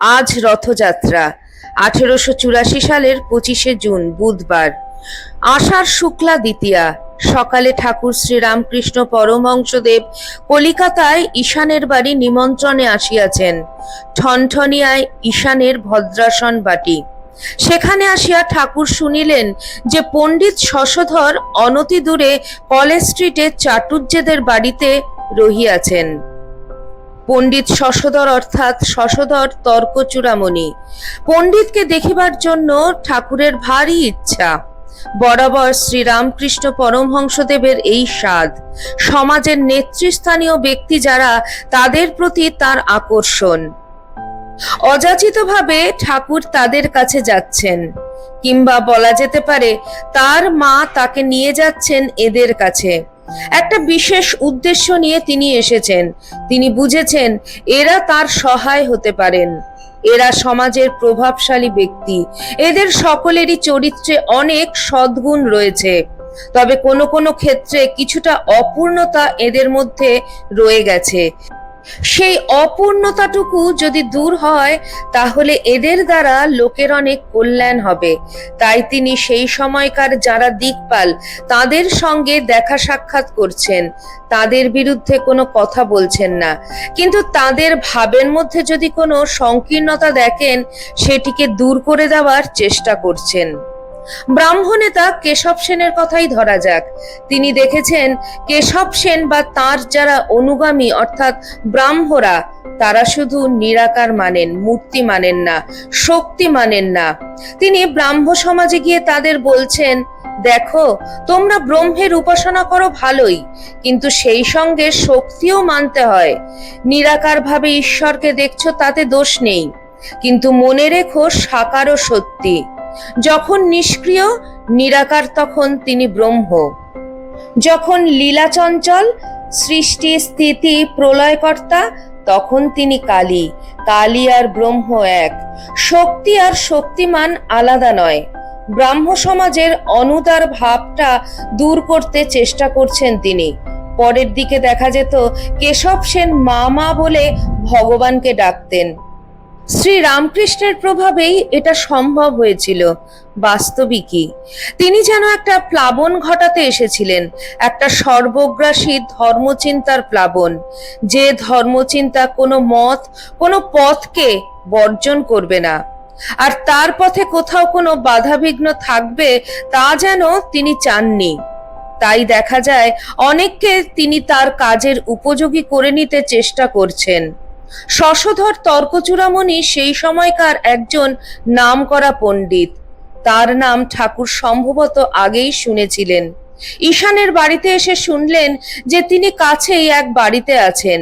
আজ রথযাত্রা 1884 সালের 25শে জুন বুধবার, আষাঢ় শুক্লা দ্বিতীয়া। সকালে ঠাকুর শ্রীরামকৃষ্ণ পরমহংসদেব কলিকাতায় ঈশানের বাড়ি নিমন্ত্রণে আসিয়াছেন। ঠনঠনিয়ায় ঈশানের ভদ্রাসন বাটি। সেখানে আসিয়া ঠাকুর শুনিলেন যে পণ্ডিত শশধর অনতি দূরে কলেজ স্ট্রিটে চাটুর্যেদের বাড়িতে রহিয়াছেন। পণ্ডিত শশধর অর্থাৎ শশধর তর্কচূড়ামণি। পণ্ডিতকে দেখিবার জন্য ঠাকুরের ভারী ইচ্ছা। বরাবর শ্রীরামকৃষ্ণ পরমহংসদেবের এই সাধ, সমাজের নেতৃস্থানীয় ব্যক্তি যারা, তাদের প্রতি তার আকর্ষণ। অযাচিতভাবে ঠাকুর তাদের কাছে যাচ্ছেন, কিংবা বলা যেতে পারে তার মা তাকে নিয়ে যাচ্ছেন এদের কাছে। একটা বিশেষ উদ্দেশ্য নিয়ে তিনি এসেছেন। তিনি বুঝেছেন এরা তার সহায় হতে পারেন। এরা সমাজের প্রভাবশালী ব্যক্তি। এদের সকলেরই চরিত্রে অনেক সদ্গুণ রয়েছে, তবে কোনো কোনো ক্ষেত্রে কিছুটা অপূর্ণতা এদের মধ্যে রয়ে গেছে। সেই অপূর্ণতাটুকু যদি দূর হয়, তাহলে এদের দ্বারা লোকের অনেক কল্যাণ হবে। তাই তিনি সেই সময়কার যারা দিকপাল, তাদের সঙ্গে দেখা সাক্ষাৎ করছেন। তাদের বিরুদ্ধে কোনো কথা বলছেন না, কিন্তু তাদের ভাবের মধ্যে যদি কোনো সংকীর্ণতা দেখেন, সেটিকে দূর করে দেওয়ার চেষ্টা করছেন। ব্রাহ্মনেতা কেশব সেনের কথাই ধরা যাক। তিনি দেখেছেন কেশব সেন বা তাঁর যারা অনুগামী অর্থাৎ ব্রাহ্মরা, তারা শুধু নিরাকার মানেন, মূর্তি মানেন না, শক্তি মানেন না। তিনি ব্রাহ্ম সমাজে গিয়ে তাদের বলছেন, দেখো তোমরা ব্রহ্মের উপাসনা করো ভালোই, কিন্তু সেই সঙ্গে শক্তিও মানতে হয়। নিরাকার ভাবে ঈশ্বরকে দেখছো, তাতে দোষ নেই, কিন্তু মনে রেখো সাকারও সত্যি। যখন নিষ্ক্রিয় নিরাকার, তখন তিনি ব্রহ্ম। যখন লীলাচঞ্চল, সৃষ্টি স্থিতি প্রলয়কর্তা, তখন তিনি কালী। কালী আর ব্রহ্ম এক। শক্তি আর শক্তিমান আলাদা নয়। ব্রাহ্ম সমাজের অনুদার ভাবটা দূর করতে চেষ্টা করছেন তিনি। পরের দিকে দেখা যেত কেশব সেন মা বলে ভগবানকে ডাকতেন। শ্রী রামকৃষ্ণের প্রভাবেই এটা সম্ভব হয়েছিল। বাস্তবিকই তিনি যেন একটা প্লাবন ঘটাতে এসেছিলেন, একটা সর্বগ্রাসী ধর্মচিন্তার প্লাবন। যে ধর্মচিন্তা কোনো মত, কোনো পথকে বর্জন করবে না, আর তার পথে কোথাও কোনো বাধাবিঘ্ন থাকবে, তা যেন তিনি চাননি। তাই দেখা যায় অনেককে তিনি তার কাজের উপযোগী করে নিতে চেষ্টা করছেন। শশধর তর্কচূড়ামণি সেই সময়কার একজন নামকরা পণ্ডিত। তার নাম ঠাকুর সম্ভবত আগেই শুনেছিলেন। ঈশানের বাড়িতে এসে শুনলেন যে তিনি কাছেই এক বাড়িতে আছেন।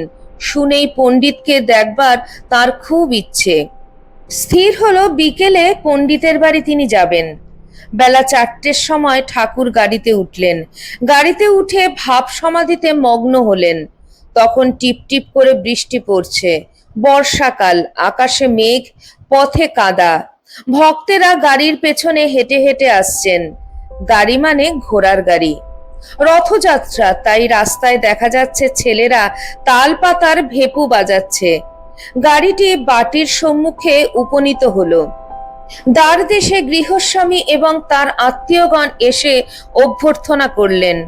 শুনেই পণ্ডিতকে দেখবার তার খুব ইচ্ছে। স্থির হলো বিকেলে পণ্ডিতের বাড়ি তিনি যাবেন। বেলা 4টের সময় ঠাকুর গাড়িতে উঠলেন। গাড়িতে উঠে ভাব সমাধিতে মগ্ন হলেন। তখন টিপটিপ করে বৃষ্টি পড়ছে। বর্ষাকাল, আকাশে মেঘ, পথে কাদা। ভক্তেরা গাড়ির পেছনে হেঁটে হেঁটে আসছেন। গাড়ি মানে ঘোড়ার গাড়ি। রথযাত্রা, তাই রাস্তায় দেখা যাচ্ছে ছেলেরা তালপাতার ভেপু বাজাচ্ছে। গাড়িটি বাটির সম্মুখে উপনীত হলো। দ্বার দেশে গৃহস্বামী এবং তার আত্মীয়গণ এসে অভ্যর্থনা করলেন।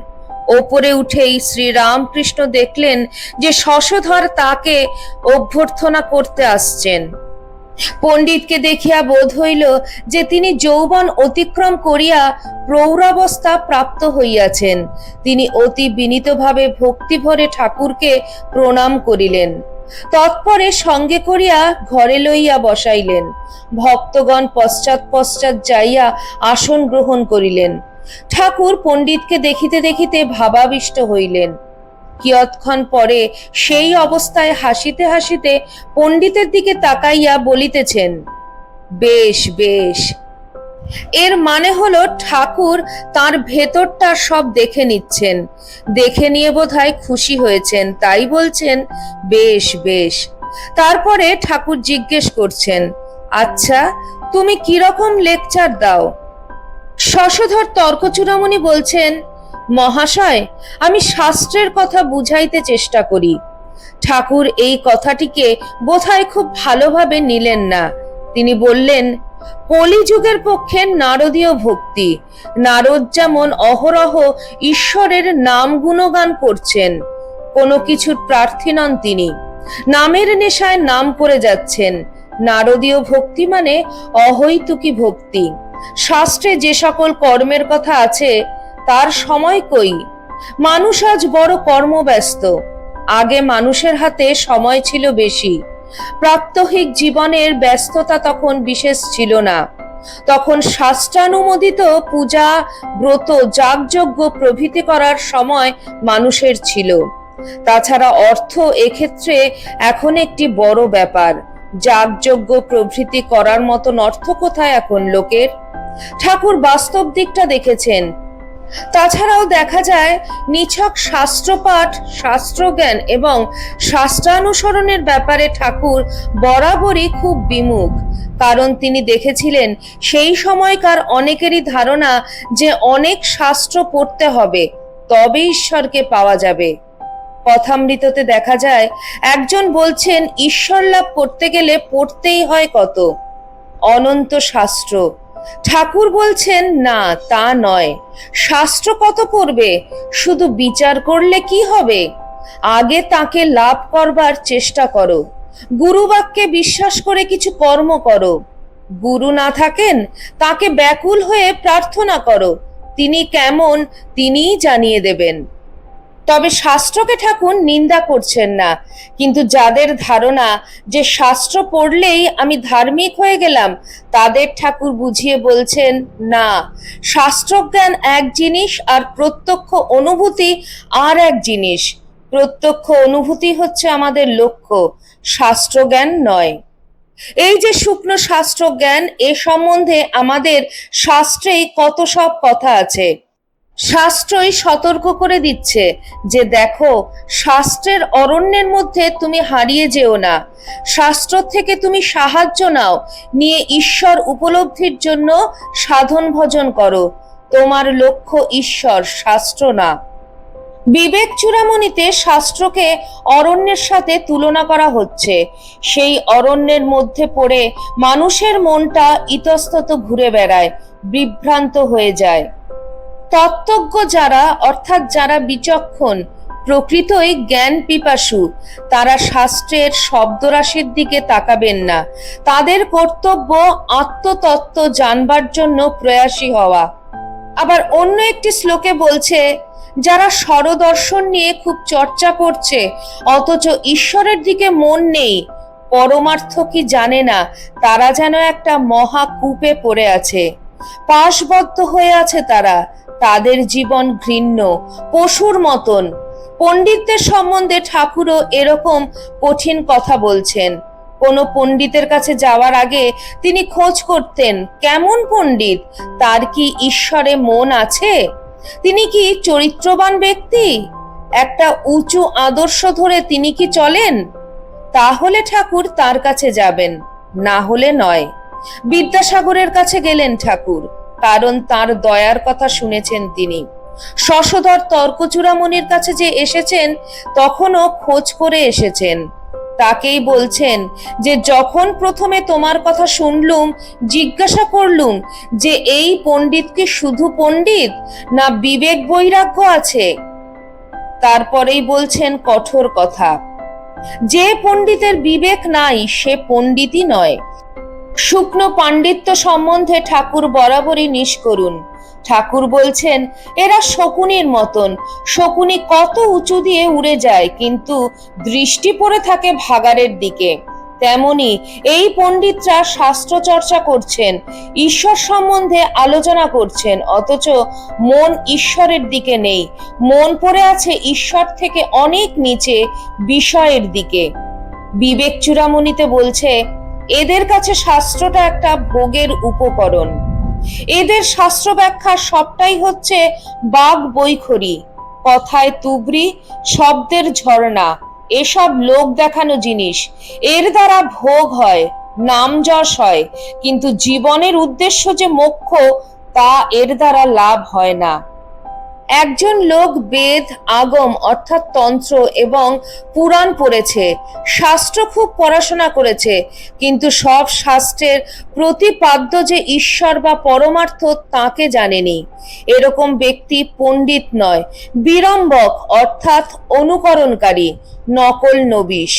ওপরে উঠেই শ্রী রামকৃষ্ণ দেখলেন যে শশধর তাকে অভ্যর্থনা করতে আসছেন। পণ্ডিতকে দেখিয়া বোধ হইল যে তিনি যৌবন অতিক্রম করিয়া প্রৌঢ়াবস্থা প্রাপ্ত হইয়াছেন। তিনি অতি বিনীতভাবে ভক্তিভরে ঠাকুরকে প্রণাম করিলেন। তৎপরে সঙ্গে করিয়া ঘরে লইয়া বসাইলেন। ভক্তগণ পশ্চাৎ পশ্চাৎ যাইয়া আসন গ্রহণ করিলেন। ঠাকুর পণ্ডিতকে দেখিতে দেখিতে ভাবাবিষ্ট হইলেন। কিয়ৎক্ষণ পরে সেই অবস্থায় হাসিতে হাসিতে পণ্ডিতের দিকে তাকাইয়া বলিতেছেন, বেশ বেশ। এর মানে হলো ঠাকুর তার ভেতরটা সব দেখে নিচ্ছেন। দেখে নিয়ে বোধহয় খুশি হয়েছেন, তাই বলছেন বেশ বেশ। তারপরে ঠাকুর জিজ্ঞেস করছেন, আচ্ছা তুমি কিরকম লেকচার দাও? শশধর তর্কচূড়ামণি বলছেন, মহাশয়, আমি শাস্ত্রের কথা বুঝাইতে চেষ্টা করি। ঠাকুর এই কথাটিকে বোধহয় খুব ভালোভাবে নিলেন না। তিনি বললেন, কলিযুগের পক্ষে নারদীয় ভক্তি। নারদ যেমন অহরহ ঈশ্বরের নাম গুণগান করছেন, কোনো কিছুর প্রার্থী নন তিনি, নামের নেশায় নাম করে যাচ্ছেন। নারদীয় ভক্তি মানে অহৈতুকী ভক্তি। শাস্ত্রে যে সকল কর্মের কথা আছে তার সময় কই? মানুষ আজ বড় কর্মব্যস্ত। আগে মানুষের হাতে সময় ছিল বেশি। প্রাত্যহিক জীবনের ব্যস্ততা তখন বিশেষ ছিল না। তখন শাস্ত্রানুমোদিত পূজা, ব্রত, যাগযজ্ঞ প্রভৃতি করার সময় মানুষের ছিল। তাছাড়া অর্থ এক্ষেত্রে এখন একটি বড় ব্যাপার। যাগযজ্ঞ প্রভৃতি করার মতন অর্থ কোথায় এখন লোকের? ঠাকুর বাস্তব দিকটা দেখেছেন। তাছাড়াও দেখা যায় নিছক শাস্ত্রপাঠ, শাস্ত্রজ্ঞান এবং শাস্ত্রানুসরণের ব্যাপারে ঠাকুর বরাবরই খুব বিমুখ। কারণ তিনি দেখেছিলেন সেই সময়কার অনেকেরই ধারণা যে অনেক শাস্ত্র পড়তে হবে, তবে ঈশ্বরকে পাওয়া যাবে। কথামৃততে দেখা যায় একজন বলছেন ঈশ্বর লাভ করতে গেলে পড়তেই হয় কত অনন্ত শাস্ত্র। ঠাকুর বলছেন না, তা নয়। শাস্ত্র কত পড়বে, শুধু বিচার করলে কি হবে? আগে তাকে লাভ করবার চেষ্টা করো। গুরু বাক্যে বিশ্বাস করে কিছু কর্ম করো। গুরু না থাকেন, তাকে ব্যাকুল হয়ে প্রার্থনা করো। তিনি কেমন, তিনিই জানিয়ে দেবেন। তবে শাস্ত্রকে ঠাকুর নিন্দা করছেন না, কিন্তু যাদের ধারণা যে শাস্ত্র পড়লেই আমি ধার্মিক হয়ে গেলাম, তাদের ঠাকুর বুঝিয়ে বলছেন, না, শাস্ত্রজ্ঞান এক জিনিস আর প্রত্যক্ষ অনুভূতি আর এক জিনিস। প্রত্যক্ষ অনুভূতি হচ্ছে আমাদের লক্ষ্য, শাস্ত্রজ্ঞান নয়। এই যে শুকনো শাস্ত্রজ্ঞান, এ সম্বন্ধে আমাদের শাস্ত্রেই কত সব কথা আছে। শাস্ত্রই সতর্ক করে দিচ্ছে যে দেখো, শাস্ত্রের অরণ্যের মধ্যে তুমি হারিয়ে যেও না। শাস্ত্র থেকে তুমি সাহায্য নাও, নিয়ে ঈশ্বর উপলব্ধির জন্য সাধন ভজন করো। তোমার লক্ষ্য ঈশ্বর, শাস্ত্র না। বিবেক চূড়ামণিতে শাস্ত্রকে অরণ্যের সাথে তুলনা করা হচ্ছে। সেই অরণ্যের মধ্যে পড়ে মানুষের মনটা ইতস্তত ঘুরে বেড়ায়, বিভ্রান্ত হয়ে যায়। তত্ত্বজ্ঞ যারা, অর্থাৎ যারা বিচক্ষণ, প্রকৃতই জ্ঞান পিপাসু, তারা শাস্ত্রের শব্দরাশির দিকে তাকাবেন না। তাদের কর্তব্য আত্মতত্ত্ব জানবার জন্য প্রয়াসী হওয়া। আবার অন্য একটি শ্লোকে বলছে, যারা স্বরদর্শন নিয়ে খুব চর্চা করছে অথচ ঈশ্বরের দিকে মন নেই, পরমার্থ কি জানে না, তারা যেন একটা মহাকূপে পড়ে আছে, পাশবদ্ধ হয়ে আছে তারা। তাদের জীবন ঘৃণ্য, পশুর মতন। পণ্ডিতদের সম্বন্ধে ঠাকুরও এরকম কঠিন কথা বলছেন। কোনো পণ্ডিতের কাছে যাওয়ার আগে তিনি খোঁজ করতেন, কেমন পণ্ডিত, তার কি ঈশ্বরে মন আছে, তিনি কি চরিত্রবান ব্যক্তি, একটা উঁচু আদর্শ ধরে তিনি কি চলেন, তাহলে ঠাকুর তার কাছে যাবেন, না হলে নয়। বিদ্যাসাগরের কাছে গেলেন ঠাকুর, কারণ তার দয়ার কথা শুনেছেন তিনি। শশধর তর্কচূড়ামণির কাছে যে এসেছেন, তখনও খোঁজ করে এসেছেন। তাকেই বলছেন যে যখন প্রথমে তোমার কথা শুনলুম, জিজ্ঞাসা করলুম যে এই পণ্ডিত কি শুধু পণ্ডিত, না বিবেক বৈরাগ্য আছে? তারপরেই বলছেন কঠোর কথা, যে পণ্ডিতের বিবেক নাই সে পণ্ডিতই নয়। শুকনো পাণ্ডিত্য সম্বন্ধে ঠাকুর বরাবরই নিষ্করুণ। ঠাকুর বলছেন, এরা শকুনির মতন। শকুনি কত উঁচু দিয়ে উড়ে যায়, কিন্তু দৃষ্টি পড়ে থাকে ভাগাড়ের দিকে। তেমনি এই পণ্ডিতরা শাস্ত্র চর্চা করছেন, ঈশ্বর সম্বন্ধে আলোচনা করছেন, অথচ মন ঈশ্বরের দিকে নেই। মন পড়ে আছে ঈশ্বর থেকে অনেক নিচে, বিষয়ের দিকে। বিবেক চূড়ামণিতে বলছে, এদের কাছে শাস্ত্রটা একটা ভোগের উপকরণ। এদের শাস্ত্র ব্যাখ্যা সবটাই হচ্ছে বাগ বৈখরি, কথায় তুবড়ি, শব্দের ঝর্ণা, এসব লোক দেখানো জিনিস। এর দ্বারা ভোগ হয়, নাম যশ হয়, কিন্তু জীবনের উদ্দেশ্য যে মোক্ষ, তা এর দ্বারা লাভ হয় না। একজন লোক বেদ, আগম অর্থাৎ তন্ত্র এবং পুরাণ পড়েছে, শাস্ত্র খুব পড়াশোনা করেছে, কিন্তু সব শাস্ত্রের প্রতিপাদ্য যে ঈশ্বর বা পরমার্থ তাকে জানেনি। এরকম ব্যক্তি পণ্ডিত নয়, বিড়ম্বক অর্থাৎ অনুকরণকারী, নকল নবিশ।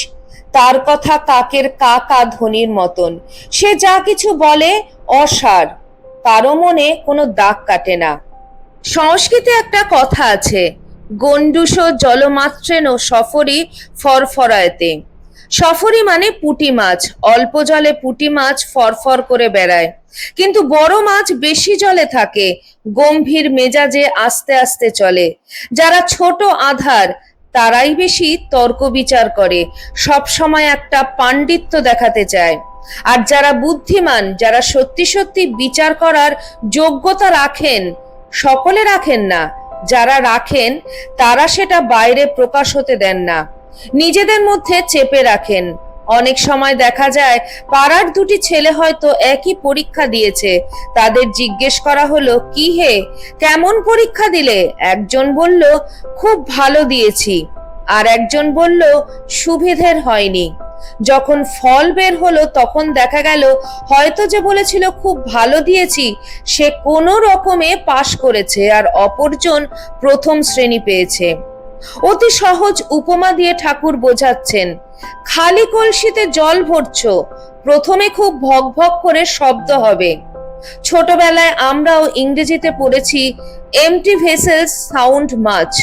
তার কথা কাকের কা কা ধ্বনির মতন। সে যা কিছু বলে অসার, কারো মনে কোনো দাগ কাটে না। সংস্কৃতে একটা কথা আছে, গণ্ডুষ জলমাত্রেন সফরি ফরফরায়তে। সফরি মানে পুঁটি মাছ। অল্প জলে পুঁটি মাছ ফরফর করে বেড়ায়, কিন্তু বড় মাছ বেশি জলে থাকে, গম্ভীর মেজাজে আস্তে আস্তে চলে। যারা ছোট আধার তারাই বেশি তর্ক বিচার করে, সব সময় একটা পাণ্ডিত্য দেখাতে চায়। আর যারা বুদ্ধিমান, যারা সত্যি সত্যি বিচার করার যোগ্যতা রাখেন, সকলে রাখেন না, যারা রাখেন তারা সেটা বাইরে প্রকাশ হতে দেন না, নিজেদের মধ্যে চেপে রাখেন। অনেক সময় দেখা যায় পাড়ার দুটি ছেলে হয়তো একই পরীক্ষা দিয়েছে, তাদের জিজ্ঞেস করা হলো, কি হে কেমন পরীক্ষা দিলে? একজন বলল খুব ভালো দিয়েছি, আর একজন বলল সুবিধের হয়নি। যখন ফল বের হলো তখন দেখা গেল হয়তো যে বলেছিল খুব ভালো দিয়েছি সে কোনো রকমে পাশ করেছে, আর অপরজন প্রথম শ্রেণী পেয়েছে। অতি সহজ উপমা দিয়ে ঠাকুর বোঝাচ্ছেন, খালি কলসিতে জল ভরছো, প্রথমে খুব ভক ভক করে শব্দ হবে। ছোটবেলায় আমরাও ইংরেজিতে পড়েছি, এমটি ভেসেলস সাউন্ড মাচ।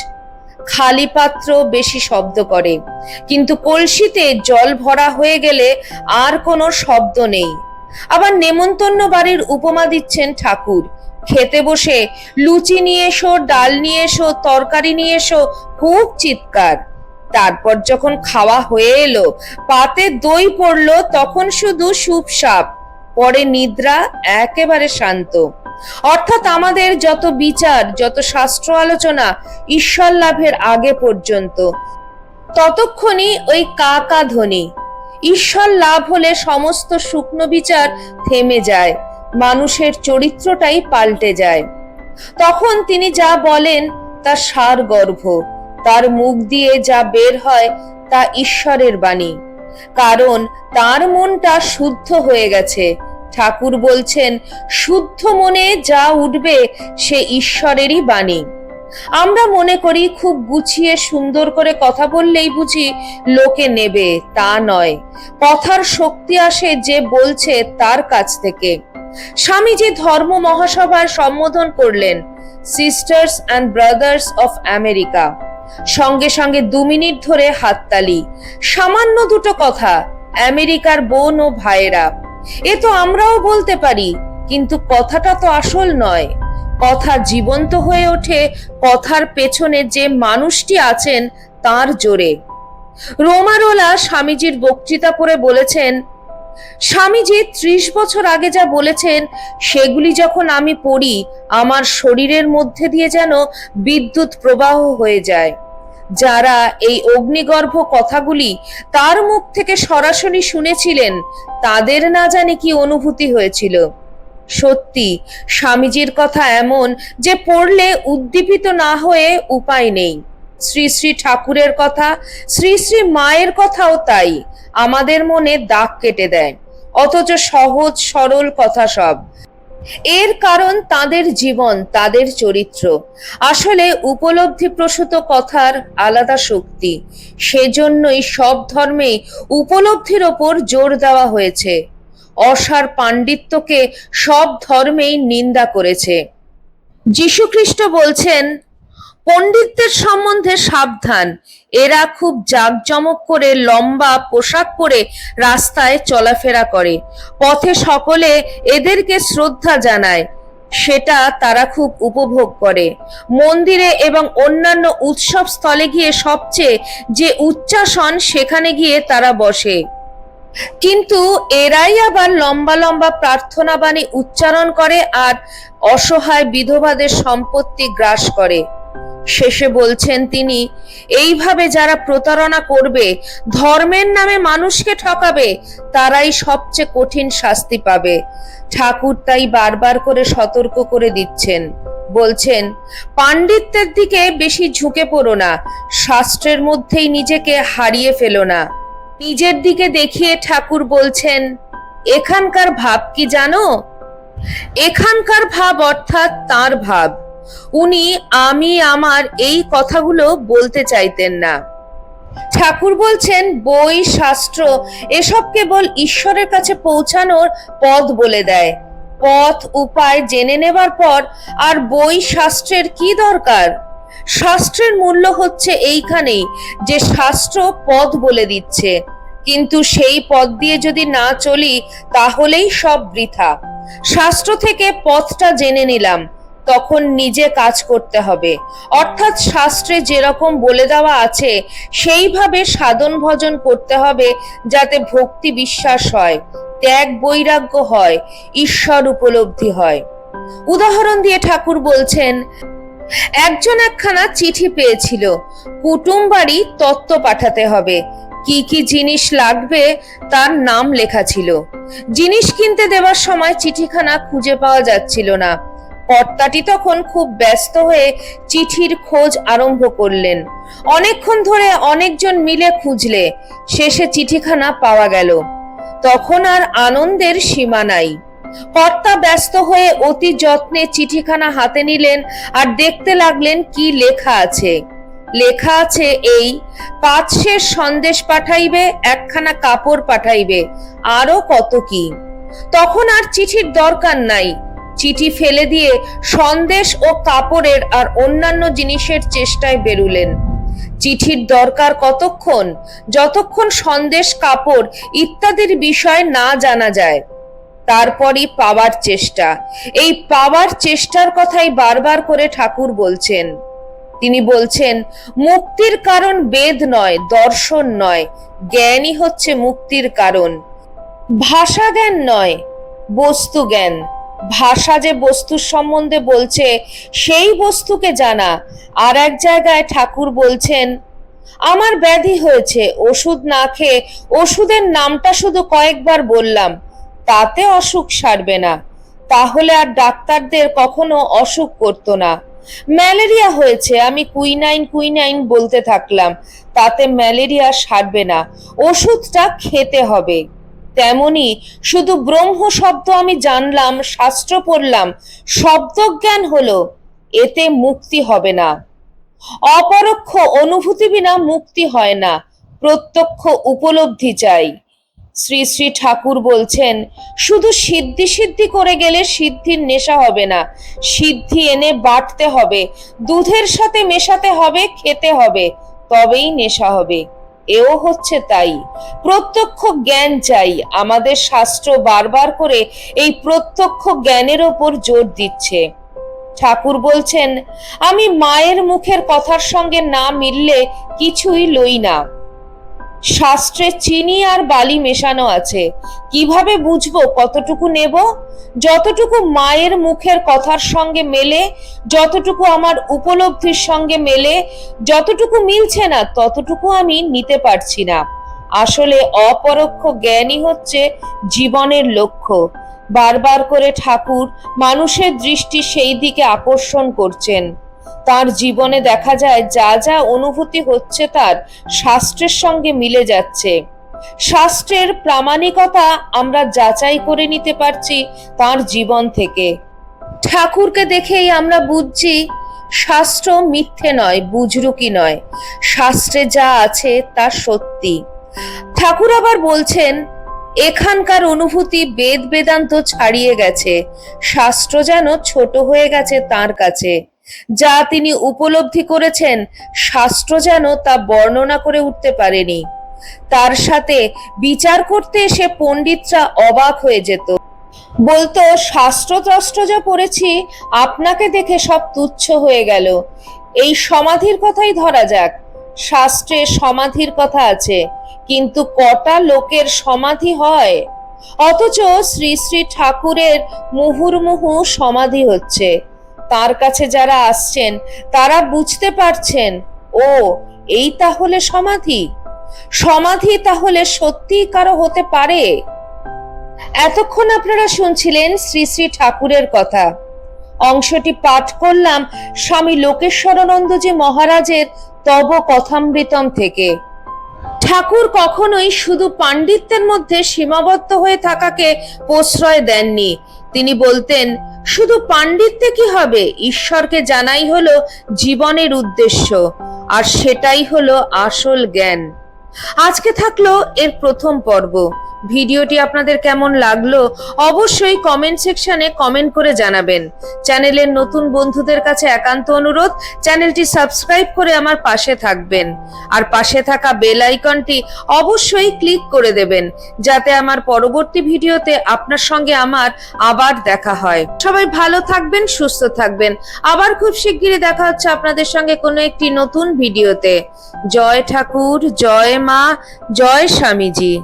খালি পাত্র বেশি শব্দ করে, কিন্তু কলসিতে জল ভরা হয়ে গেলে আর কোনো শব্দ নেই। আবার নেমন্তন্ন বাড়ির উপমা দিচ্ছেন ঠাকুর, খেতে বসে লুচি নিয়ে এসো, ডাল নিয়ে এসো, তরকারি নিয়ে এসো, খুব চিৎকার। তারপর যখন খাওয়া হয়ে এলো, পাতে দই পড়লো, তখন শুধু সুপসাপ, পরে নিদ্রা, একেবারে শান্ত। অর্থাৎ আমাদের যত বিচার, যত শাস্ত্র আলোচনা ঈশ্বর লাভের আগে পর্যন্ত, ততক্ষণই ওই কা কা ধ্বনি। ঈশ্বর লাভ হলে সমস্ত শুকনো বিচার থেমে যায়, মানুষের চরিত্রটাই পাল্টে যায়। তখন তিনি যা বলেন তা সার গর্ভ, তার মুখ দিয়ে যা বের হয় তা ঈশ্বরের বাণী, কারণ তার মনটা শুদ্ধ হয়ে গেছে। ঠাকুর বলছেন, শুদ্ধ মনে যা উঠবে সে ঈশ্বরেরই বাণী। আমরা মনে করি খুব গুছিয়ে সুন্দর করে কথা বললেই বুঝি লোকে নেবে, তা নয়। কথার শক্তি আসে যে বলছে তার কাছ থেকে। স্বামীজি ধর্ম মহাসভায় সম্বোধন করলেন, sisters and brothers of America. সঙ্গে সঙ্গে 2 মিনিট ধরে হাততালি। সামান্য দুটো কথা, আমেরিকার বোন ও ভাইয়েরা। এ তো আমরাও বলতে পারি, কিন্তু কথাটা তো আসল নয়। কথা জীবন্ত হয়ে ওঠে কথার পেছনে যে মানুষটি আছেন তার জোরে। রোমারোলা স্বামীজির বক্তৃতা পড়ে বলেছেন, স্বামীজি 30 বছর আগে যা বলেছেন সেগুলি যখন আমি পড়ি, আমার শরীরের মধ্যে দিয়ে যেন বিদ্যুৎ প্রবাহ হয়ে যায়। যারা এই অগ্নিগর্ভ কথাগুলি তার মুখ থেকে সরাসরি শুনেছিলেন, তাদের না জানি কি অনুভূতি হয়েছিল। সত্যি স্বামীজির কথা এমন যে পড়লে উদ্দীপিত না হয়ে উপায় নেই। শ্রী শ্রী ঠাকুরের কথা, শ্রী শ্রী মায়ের কথাও তাই, আমাদের মনে দাগ কেটে দেয়। অথচ সহজ সরল কথা সব। এর কারণ তাদের জীবন, তাদের চরিত্র। আসলে উপলব্ধি প্রসূত কথার আলাদা শক্তি। সেজন্যই সব ধর্মেই উপলব্ধির ওপর জোর দেওয়া হয়েছে। অসার পাণ্ডিত্যকে সব ধর্মেই নিন্দা করেছে। যীশুখ্রিস্ট বলছেন, পণ্ডিতদের সম্বন্ধে সাবধান, এরা খুব জাঁকজমক করে লম্বা পোশাক পরে রাস্তায় চলাফেরা করে, পথে সকলে এদেরকে শ্রদ্ধা জানায়, সেটা তারা খুব উপভোগ করে। মন্দিরে এবং অন্যান্য উৎসব স্থলে গিয়ে সবচেয়ে যে উচ্চাসন, সেখানে গিয়ে তারা বসে। কিন্তু এরাই আবার লম্বা লম্বা প্রার্থনা বাণী উচ্চারণ করে আর অসহায় বিধবাদের সম্পত্তি গ্রাস করে। শেষে বলছেন তিনি, এইভাবে যারা প্রতারণা করবে, ধর্মের নামে মানুষকে ঠকাবে, তারাই সবচেয়ে কঠিন শাস্তি পাবে। ঠাকুর তাই বারবার করে সতর্ক করে দিচ্ছেন, বলছেন, পাণ্ডিত্যের দিকে বেশি ঝুঁকে পড়ো না, শাস্ত্রের মধ্যেই নিজেকে হারিয়ে ফেলো না। নিজের দিকে দেখিয়ে ঠাকুর বলছেন, এখানকার ভাব কি জানো? এখানকার ভাব অর্থাৎ তার ভাব। উনি আমি আমার এই কথাগুলো বলতে চাইতেন না। ঠাকুর বলছেন, বই শাস্ত্র এসব কেবল ঈশ্বরের কাছে পৌঁছানোর পথ বলে দেয়। পথ উপায় জেনে নেবার পর আর বই শাস্ত্রের কি দরকার? শাস্ত্রের মূল্য হচ্ছে এইখানেই যে শাস্ত্র পথ বলে দিচ্ছে, কিন্তু সেই পথ দিয়ে যদি না চলি তাহলেই সব বৃথা। শাস্ত্র থেকে পথটা জেনে নিলাম, তখন নিজে কাজ করতে হবে। অর্থাৎ শাস্ত্রে যেরকম বলে দেওয়া আছে সেইভাবে সাধন ভজন করতে হবে, যাতে ভক্তি বিশ্বাস হয়, ত্যাগ বৈরাগ্য হয়, ঈশ্বর উপলব্ধি হয়। উদাহরণ দিয়ে ঠাকুর বলছেন, একজন একখানা চিঠি পেয়েছিল, কুটুম বাড়ি তত্ত্ব পাঠাতে হবে, কি কি জিনিস লাগবে তার নাম লেখা ছিল। জিনিস কিনতে দেবার সময় চিঠিখানা খুঁজে পাওয়া যাচ্ছিল না। কর্তাটি তখন খুব ব্যস্ত হয়ে চিঠির খোঁজ আরম্ভ করলেন। অনেকক্ষণ ধরে অনেকজন মিলে খুঁজলে শেষে চিঠিখানা পাওয়া গেল। তখন আর আনন্দের সীমা নাই। কর্তা ব্যস্ত হয়ে অতি যত্নে চিঠিখানা হাতে নিলেন আর দেখতে লাগলেন কি লেখা আছে। লেখা আছে এই, পাঁচশের সন্দেশ পাঠাইবে, একখানা কাপড় পাঠাইবে, আরো কত কি। তখন আর চিঠির দরকার নাই। চিঠি ফেলে দিয়ে সন্দেশ ও কাপড়ের আর অন্যান্য জিনিসের চেষ্টায় বেরুলেন। চিঠির দরকার কতক্ষণ? যতক্ষণ সন্দেশ কাপড় ইত্যাদির বিষয় না জানা যায়। তারপরই পাওয়ার চেষ্টা। এই পাওয়ার চেষ্টার কথাই বারবার করে ঠাকুর বলছেন। তিনি বলছেন, মুক্তির কারণ বেদ নয়, দর্শন নয়, জ্ঞানই হচ্ছে মুক্তির কারণ। ভাষা জ্ঞান নয়, বস্তু জ্ঞান। ভাষা যে বস্তুর সম্বন্ধে বলছে সেই বস্তুকে জানা। আর এক জায়গায় ঠাকুর বলছেন, আমার ব্যাধি হয়েছে, ওষুধ না খেয়ে ওষুধের নামটা শুধু কয়েকবার বললাম, তাতে অসুখ সারবে না। তাহলে আর ডাক্তারদের কখনো অসুখ করতো না। ম্যালেরিয়া হয়েছে, আমি কুইনাইন কুইনাইন বলতে থাকলাম, তাতে ম্যালেরিয়া সারবে না, ওষুধটা খেতে হবে। তেমনি শুধু ব্রহ্ম শব্দ আমি জানলাম, শাস্ত্র পড়লাম, শব্দজ্ঞান হলো, এতে মুক্তি হবে না। অপরোক্ষ অনুভূতি বিনা মুক্তি হয় না, প্রত্যক্ষ উপলব্ধি চাই। শ্রী শ্রী ঠাকুর বলছেন, শুধু সিদ্ধি সিদ্ধি করে গেলে সিদ্ধির নেশা হবে না, সিদ্ধি এনে বাটতে হবে, দুধের সাথে মেশাতে হবে, খেতে হবে, তবেই নেশা হবে। এও হচ্ছে তাই। প্রত্যক্ষ জ্ঞান চাই। আমাদের শাস্ত্র বারবার করে এই প্রত্যক্ষ জ্ঞানের ওপর জোর দিচ্ছে। ঠাকুর বলছেন, আমি মায়ের মুখের কথার সঙ্গে না মিললে কিছুই লই না। শাস্ত্রে চিনি আর বালি মেশানো আছে, কিভাবে বুঝবো কতটুকু নেব? যতটুকু মায়ের মুখের কথার সঙ্গে মেলে, যতটুকু আমার উপলব্ধির সঙ্গে মেলে, যতটুকু মিলছে না ততটুকু আমি নিতে পারছি না। আসলে অপরোক্ষ জ্ঞানই হচ্ছে জীবনের লক্ষ্য। বারবার করে ঠাকুর মানুষের দৃষ্টি সেই দিকে আকর্ষণ করছেন। তার জীবনে দেখা যায় যা যা অনুভূতি হচ্ছে তার শাস্ত্রের সঙ্গে মিলে যাচ্ছে। শাস্ত্রের প্রামাণিকতা আমরা যাচাই করে নিতে পারছি তার জীবন থেকে। ঠাকুরকে দেখেই আমরা বুঝছি শাস্ত্র মিথ্যে নয়, বুজরুকি নয়, শাস্ত্রে যা আছে তা সত্যি। ঠাকুর আবার বলছেন, এখানকার অনুভূতি বেদ বেদান্ত ছাড়িয়ে গেছে, শাস্ত্র যেন ছোট হয়ে গেছে তার কাছে। যা তিনি উপলব্ধি করেছেন শাস্ত্র যেন তা বর্ণনা করে উঠতে পারেনি। তার সাথে বিচার করতে এসে পণ্ডিতরা অবাক হয়ে যেত, বলতো, শাস্ত্র টস্ত্র যা পড়েছি আপনাকে দেখে সব তুচ্ছ হয়ে গেল। এই সমাধির কথাই ধরা যাক, শাস্ত্রে সমাধির কথা আছে, কিন্তু কটা লোকের সমাধি হয়? অথচ শ্রী শ্রী ঠাকুরের মুহুর্মুহু সমাধি হচ্ছে। তার কাছে যারা আসছেন তারা বুঝতে পারছেন, ও এই তাহলে সমাধি। সমাধি তাহলে সত্যি কারো হতে পারে। এতক্ষণ আপনারা শুনছিলেন শ্রী শ্রী ঠাকুরের কথা। অংশটি পাঠ করলাম স্বামী লোকেশ্বরানন্দজি মহারাজের তব কথামৃতম থেকে। ঠাকুর কখনোই শুধু পাণ্ডিত্যের মধ্যে সীমাবদ্ধ হয়ে থাকাকে প্রশ্রয় দেননি। তিনি বলতেন, শুধু পাণ্ডিত্যে কি হবে, ঈশ্বরকে জানাই হলো জীবনের উদ্দেশ্য, আর সেটাই হলো আসল জ্ঞান। আজকে থাকলো এর প্রথম পর্ব। ভিডিওটি আপনাদের কেমন লাগলো অবশ্যই কমেন্ট সেকশনে কমেন্ট করে জানাবেন। চ্যানেলের নতুন বন্ধুদের কাছে একান্ত অনুরোধ, চ্যানেলটি সাবস্ক্রাইব করে আমার পাশে থাকবেন, আর পাশে থাকা বেল আইকনটি অবশ্যই ক্লিক করে দেবেন, যাতে আমার পরবর্তী ভিডিওতে আপনার সঙ্গে আমার আবার দেখা হয়। সবাই ভালো থাকবেন, সুস্থ থাকবেন। আবার খুব শিগগিরই দেখা হচ্ছে আপনাদের সঙ্গে কোনো একটি নতুন ভিডিওতে। জয় ঠাকুর, জয় মা, জয় স্বামীজি।